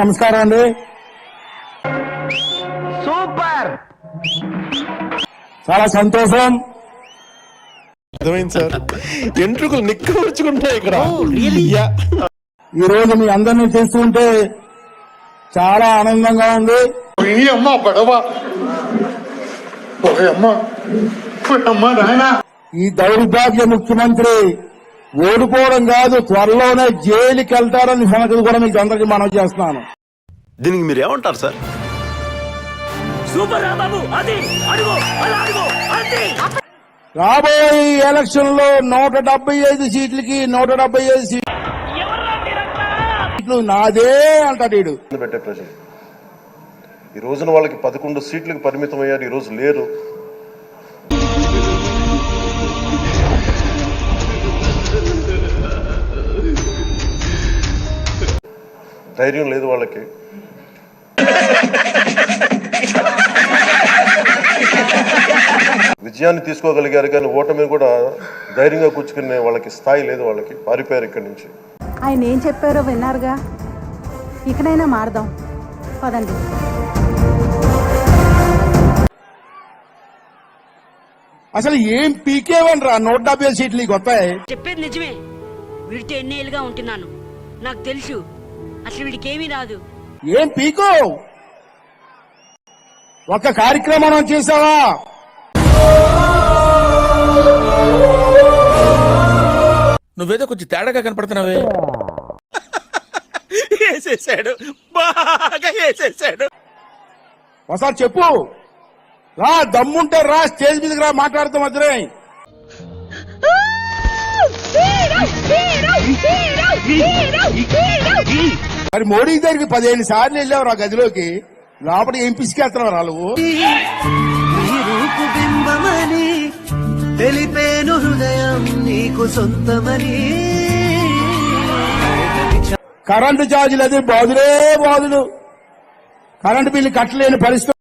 నమస్కారం అండి. సూపర్, చాలా సంతోషం. అర్థమైంది సార్, ఎంట్రుకలు నిక్కవచ్చుకుంటాయి ఇక్కడ. ఈ రోజు మీ అందరినీ చూస్తుంటే చాలా ఆనందంగా ఉంది. ఈ దౌర్భాగ్య ముఖ్యమంత్రి ఓడిపోవడం కాదు, త్వరలోనే జైలుకి వెళ్తారని సంగతి కూడా మీకు అందరికీ మనవి చేస్తున్నాను. దీనికి మీరు ఏమంటారు సార్? రాబోయే ఎలక్షన్ లో 175 సీట్లకి 175 సీట్లు నాదే అంటాడు. పెట్టే ప్రజలు ఈ రోజున వాళ్ళకి 11 సీట్లకు పరిమితం అయ్యారు, ఈ రోజు లేరు. ధైర్యం లేదు వాళ్ళకి. విజయాన్ని తీసుకోగలిగారు కానీ ఓటమిని కూడా ధైర్యంగా కూర్చుకునే వాళ్ళకి స్థాయి లేదు. వాళ్ళకి పారిపోయారు ఇక్కడి నుంచి. ఆయన ఏం చెప్పారో విన్నారుగా, ఇకనైనా మారదాం పదండి. అసలు ఏం పీకేవనరా 170 సీట్లు వస్తాయి. చెప్పేది నిజమే. వీడితో ఎన్నేళ్ళుగా ఉంటున్నాను, నాకు తెలుసు అసలు వీడికి ఏమీ రాదు. ఏం పీకో ఒక్క కార్యక్రమం చేసావా? నువ్వేదో కొంచెం తేడాగా కనపడుతున్నావే. వేసేసాడు, బాగా వేసేసాడు. ఒకసారి చెప్పు, రా దమ్ముంటే రా, స్టేజ్ మీదకి రా, మాట్లాడుతాం మధ్యనే. మరి మోడీ దగ్గరికి 15 సార్లు వెళ్ళావు ఆ గదిలోకి, లోపల ఏం పిసికేస్తున్నావు రా నువ్వు? తెలిపేను హృదయం నీకు సొంతమని. కరెంటు ఛార్జీలు అది బాధులే బాధులు, కరెంటు బిల్లు కట్టలేని పరిస్థితి.